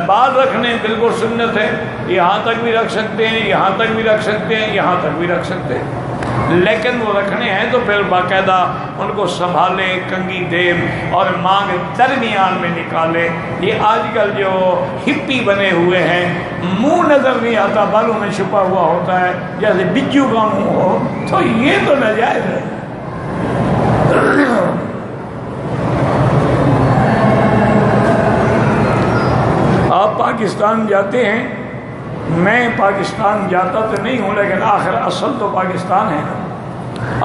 بال رکھنے بالکل سنت ہے، یہاں تک بھی رکھ سکتے ہیں، یہاں تک بھی رکھ سکتے ہیں، یہاں تک بھی رکھ سکتے ہیں، لیکن وہ رکھنے ہیں تو پھر باقاعدہ ان کو سنبھالے، کنگھی دے اور مانگ درمیان میں نکالے۔ یہ آج کل جو ہپی بنے ہوئے ہیں، منہ نظر نہیں آتا، بالوں میں چھپا ہوا ہوتا ہے جیسے بجو کا منہ ہو، تو یہ تو ناجائز ہے۔ آپ پاکستان جاتے ہیں، میں پاکستان جاتا تو نہیں ہوں، لیکن آخر اصل تو پاکستان ہے۔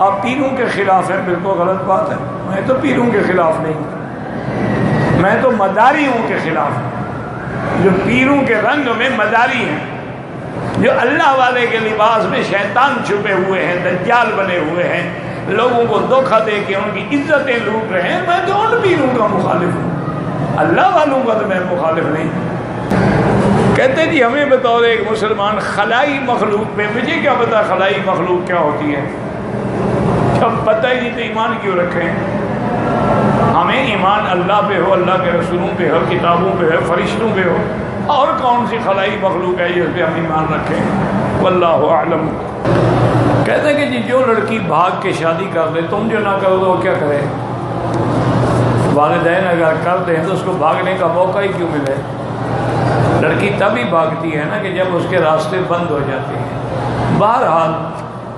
آپ پیروں کے خلاف ہیں، بالکل غلط بات ہے۔ میں تو پیروں کے خلاف نہیں ہوں، میں تو مداریوں کے خلاف ہوں، جو پیروں کے رنگ میں مداری ہیں، جو اللہ والے کے لباس میں شیطان چھپے ہوئے ہیں، دجال بنے ہوئے ہیں، لوگوں کو دھوکہ دے کے ان کی عزتیں لوٹ رہے ہیں۔ میں تو ان پیروں کا مخالف ہوں، اللہ والوں کا تو میں مخالف نہیں۔ کہتے جی ہمیں بطور ایک مسلمان خلائی مخلوق پہ، مجھے کیا پتا خلائی مخلوق کیا ہوتی ہے، جب پتہ ہی نہیں تو ایمان کیوں رکھیں؟ ہمیں ایمان اللہ پہ ہو، اللہ کے رسولوں پہ ہو، کتابوں پہ ہو، فرشتوں پہ ہو، اور کون سی خلائی مخلوق ہے جس پہ ہم ایمان رکھیں؟ واللہ اعلم۔ کہتے ہیں کہ جی جو لڑکی بھاگ کے شادی کر لے، تم جو نہ کرو تو وہ کیا کرے؟ والدین اگر کر دیں تو اس کو بھاگنے کا موقع ہی کیوں ملے؟ لڑکی تب ہی بھاگتی ہے نا کہ جب اس کے راستے بند ہو جاتے ہیں۔ بہرحال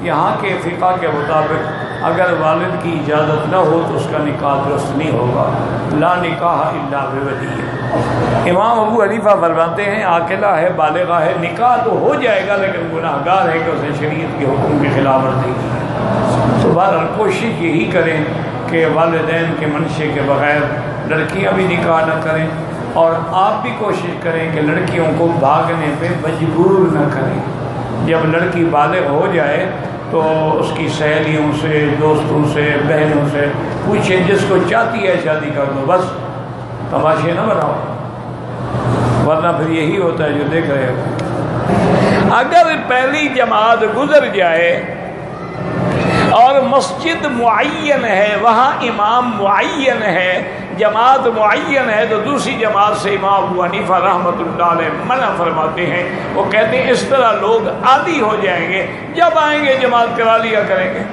یہاں کے فقہ کے مطابق اگر والد کی اجازت نہ ہو تو اس کا نکاح درست نہیں ہوگا، لا نکاح الا بولی۔ امام ابو حنیفہ فرماتے ہیں عاقلہ ہے، بالغہ ہے، نکاح تو ہو جائے گا لیکن گناہ گار ہے کہ اس نے شریعت کے حکم کی خلاف ورزی کی۔ تو بہرحال کوشش یہی کریں کہ والدین کے منشے کے بغیر لڑکیاں بھی نکاح نہ کریں، اور آپ بھی کوشش کریں کہ لڑکیوں کو بھاگنے پہ مجبور نہ کریں۔ جب لڑکی بالغ ہو جائے تو اس کی سہیلیوں سے، دوستوں سے، بہنوں سے پوچھیں، جس کو چاہتی ہے شادی کر دو، بس تماشے نہ بناؤ، ورنہ پھر یہی ہوتا ہے جو دیکھ رہے ہو۔ اگر پہلی جماعت گزر جائے اور مسجد معین ہے، وہاں امام معین ہے، جماعت معین ہے، تو دوسری جماعت سے امام ابو حنیفہ رحمۃ اللہ علیہ منع فرماتے ہیں۔ وہ کہتے ہیں اس طرح لوگ عادی ہو جائیں گے، جب آئیں گے جماعت کرا لیا کریں گے،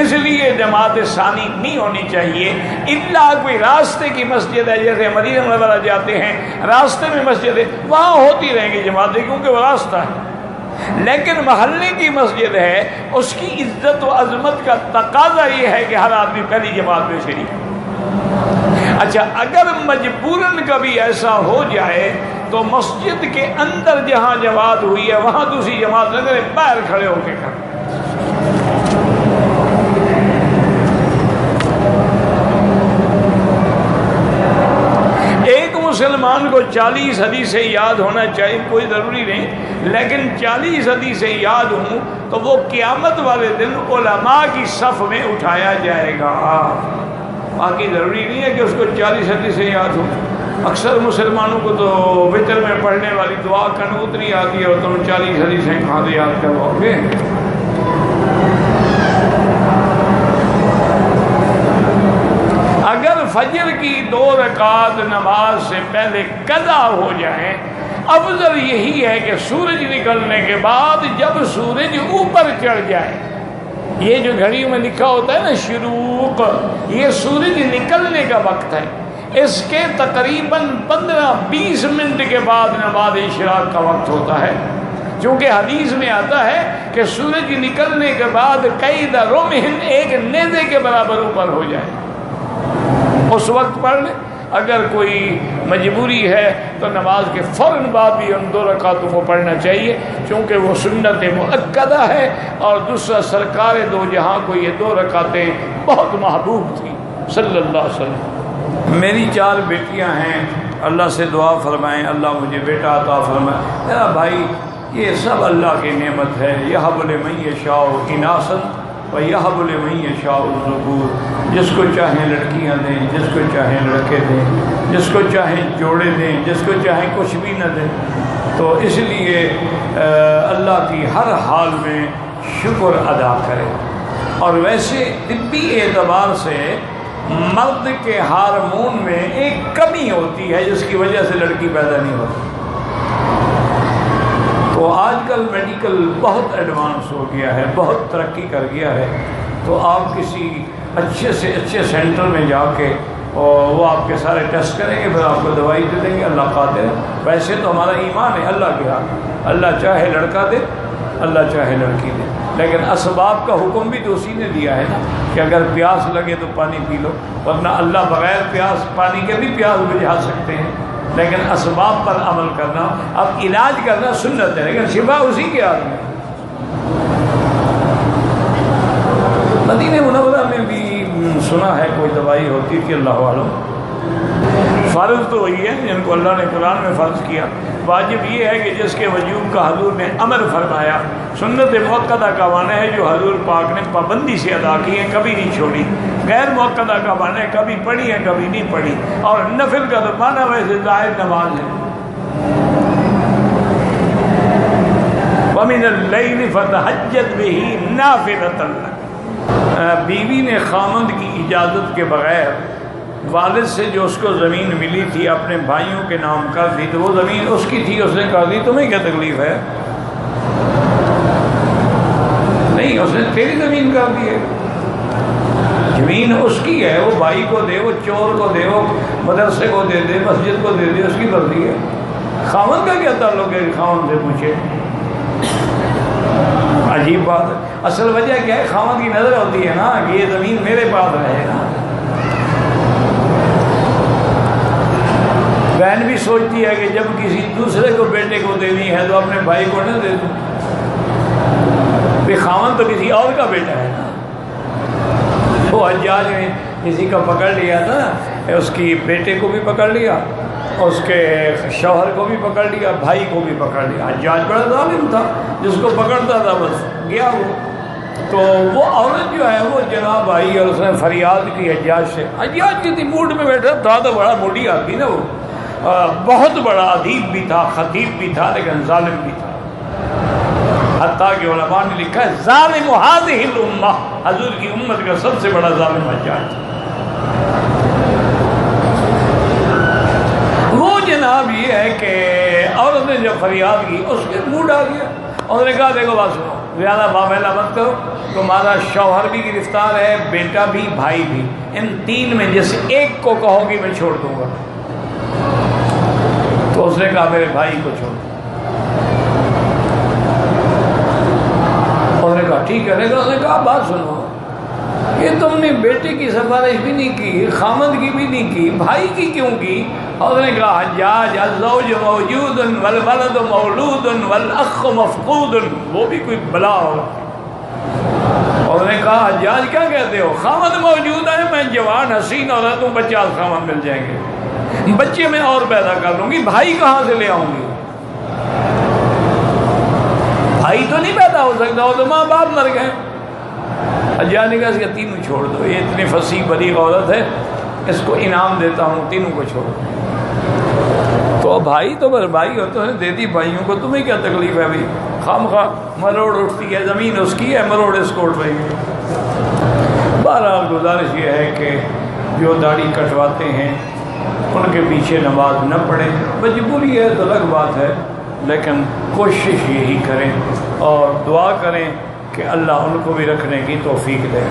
اس لیے جماعت ثانی نہیں ہونی چاہیے۔ الا کوئی راستے کی مسجد ہے، جیسے مدینہ منورہ جاتے ہیں، راستے میں مسجد ہے، وہاں ہوتی رہیں گی جماعتیں، کیونکہ وہ راستہ ہے۔ لیکن محلے کی مسجد ہے، اس کی عزت و عظمت کا تقاضا یہ ہے کہ ہر آدمی پہلی جماعت میں شریک۔ اچھا اگر مجبوراً کبھی ایسا ہو جائے تو مسجد کے اندر جہاں جماعت ہوئی ہے وہاں دوسری جماعت نہ کرے، باہر کھڑے ہو کے کر۔ ایک مسلمان کو 40 حدیثیں یاد ہونا چاہیے، کوئی ضروری نہیں، لیکن 40 حدیثیں یاد ہوں تو وہ قیامت والے دن علماء کی صف میں اٹھایا جائے گا۔ باقی ضروری نہیں ہے کہ اس کو 40 حدیثیں یاد ہوں۔ اکثر مسلمانوں کو تو وتر میں پڑھنے والی دعا قنوت نہیں آتی ہے، اور تم 40 حدیثیں کہاں سے یاد کرواؤ گے؟ اگر فجر کی 2 رکعات نماز سے پہلے قضا ہو جائیں، افضل یہی ہے کہ سورج نکلنے کے بعد جب سورج اوپر چڑھ جائے، یہ جو گھڑیوں میں لکھا ہوتا ہے نا شروق، یہ سورج نکلنے کا وقت ہے، اس کے تقریباً 15-20 منٹ کے بعد نماز اشراق کا وقت ہوتا ہے، چونکہ حدیث میں آتا ہے کہ سورج نکلنے کے بعد قید رمح، ایک نیزے کے برابر اوپر ہو جائے، اس وقت پڑھ لیں۔ اگر کوئی مجبوری ہے تو نماز کے فوراً بعد بھی ان 2 رکعتوں کو پڑھنا چاہیے، چونکہ وہ سنت مؤکدہ ہے، اور دوسرا سرکار دو جہاں کو یہ 2 رکعتیں بہت محبوب تھیں صلی اللہ علیہ وسلم۔ میری 4 بیٹیاں ہیں، اللہ سے دعا فرمائیں اللہ مجھے بیٹا عطا فرمائے۔ میرا بھائی یہ سب اللہ کی نعمت ہے، یہب لمن یشاء اناثا وَيَهَبُ لِمَن يَشَاءُ الذُّكُورَ، جس کو چاہیں لڑکیاں دیں، جس کو چاہیں لڑکے دیں، جس کو چاہیں جوڑے دیں، جس کو چاہیں کچھ بھی نہ دیں۔ تو اس لیے اللہ کی ہر حال میں شکر ادا کرے۔ اور ویسے طبی اعتبار سے مرد کے ہارمون میں ایک کمی ہوتی ہے جس کی وجہ سے لڑکی پیدا نہیں ہوتی. تو آج کل میڈیکل بہت ایڈوانس ہو گیا ہے، بہت ترقی کر گیا ہے. تو آپ کسی اچھے سے اچھے سینٹر میں جا کے اور وہ آپ کے سارے ٹیسٹ کریں گے، پھر آپ کو دوائی دے دیں گے. اللہ قادر ہے. ویسے تو ہمارا ایمان ہے اللہ کے ہاتھ، اللہ چاہے لڑکا دے، اللہ چاہے لڑکی دے، لیکن اسباب کا حکم بھی تو اسی نے دیا ہے نا کہ اگر پیاس لگے تو پانی پی لو، ورنہ اللہ بغیر پیاس پانی کے بھی پیاس بجھا سکتے ہیں. لیکن اسباب پر عمل کرنا، اب علاج کرنا سنت ہے لیکن شفا اسی کے ہاتھ میں. مدینہ منورہ میں بھی سنا ہے کوئی دوائی ہوتی تھی، اللہ عالم. فرض تو وہی ہے جن کو اللہ نے قرآن میں فرض کیا. واجب یہ ہے کہ جس کے وجوب کا حضور نے امر فرمایا. سنت مؤکدہ کا معنی ہے جو حضور پاک نے پابندی سے ادا کی ہے، کبھی نہیں چھوڑی. غیر مؤکدہ کا معنی ہے کبھی پڑھی ہے کبھی نہیں پڑھی. اور نفل کا تو معنی ویسے ظاہر نماز ہے. وَمِنَ اللَّيْلِ فَتَهَجَّدْ بِهِ نَافِلَةً لَكَ. بیوی نے خامند کی اجازت کے بغیر والد سے جو اس کو زمین ملی تھی اپنے بھائیوں کے نام کر دی، تو وہ زمین اس کی تھی، اس نے کر دی. تمہیں کیا تکلیف ہے؟ نہیں، اس نے تیری زمین کر دی ہے. زمین اس کی ہے، وہ بھائی کو دے، وہ چور کو دے، وہ مدرسے کو دے دے، مسجد کو دے دے، اس کی مرضی ہے. خاوند کا کیا تعلق ہے؟ خاوند سے پوچھے. عجیب بات ہے. اصل وجہ کیا ہے؟ خاوند کی نظر ہوتی ہے نا کہ یہ زمین میرے پاس رہے نا. بہن بھی سوچتی ہے کہ جب کسی دوسرے کو بیٹے کو دینی ہے تو اپنے بھائی کو نہ دے دوں. خاوند تو کسی اور کا بیٹا ہے نا. وہ حجاج نے کسی کا پکڑ لیا تھا، اس کی بیٹے کو بھی پکڑ لیا، اس کے شوہر کو بھی پکڑ لیا، بھائی کو بھی پکڑ لیا. حجاج بڑا ظالم تھا، جس کو پکڑتا تھا بس گیا وہ. تو وہ عورت جو ہے وہ جناب آئی اور اس نے فریاد کی حجاج سے. حجاج کسی موڈ میں بیٹھا تھا تو بڑا موڈی آدمی نا، وہ بہت بڑا ادیب بھی تھا، خطیب بھی تھا، لیکن ظالم بھی تھا. حتیٰ کہ علماء نے لکھا ہے ظالم هذه الامہ، حضور کی امت کا سب سے بڑا ظالم حجاج. وہ جناب یہ ہے کہ عورت نے جب فریاد کی اس کے موڈ آ گیا. اور نے کہا دیکھو بات سنو، زیادہ بامیلہ مت کرو، تمہارا شوہر بھی گرفتار ہے، بیٹا بھی، بھائی بھی. ان تین میں جس ایک کو کہو گی میں چھوڑ دوں گا. تو اس نے کہا میرے بھائی کو چھوڑ. اس نے کہا ٹھیک ہے. لیکن اس نے کہا بات سنو، یہ تم نے بیٹے کی سفارش بھی نہیں کی، خامد کی بھی نہیں کی، بھائی کی کیوں کی؟ اور اس نے کہا حجاج الزوج موجود والولد مولود والاخ مفقود، وہ بھی کوئی بلا ہو. اور نے کہا حجاج کیا کہتے ہو؟ خامد موجود ہے، میں جوان حسین عورت ہوں، 50 خامد مل جائیں گے، بچے میں اور پیدا کر لوں گی، بھائی کہاں سے لے آؤں گی؟ بھائی تو نہیں پیدا ہو سکتا، وہ تو ماں باپ مر گئے. حجاج نے کہا اس کے تینوں چھوڑ دو، یہ اتنی فصیح بڑی عورت ہے، اس کو انعام دیتا ہوں، تینوں کو چھوڑ دو. تو بھائی تو بس بھائی ہوتے ہیں، دے دی بھائیوں کو، تمہیں کیا تکلیف ہے ابھی؟ خام خواہ مروڑ اٹھتی ہے، زمین اس کی ہے، مروڑ اس کو اٹھ رہی ہے. بہرحال گزارش یہ ہے کہ جو داڑھی کٹواتے ہیں ان کے پیچھے نماز نہ پڑھیں. مجبوری ہے تو الگ بات ہے، لیکن کوشش یہی کریں اور دعا کریں کہ اللہ ان کو بھی رکھنے کی توفیق دے.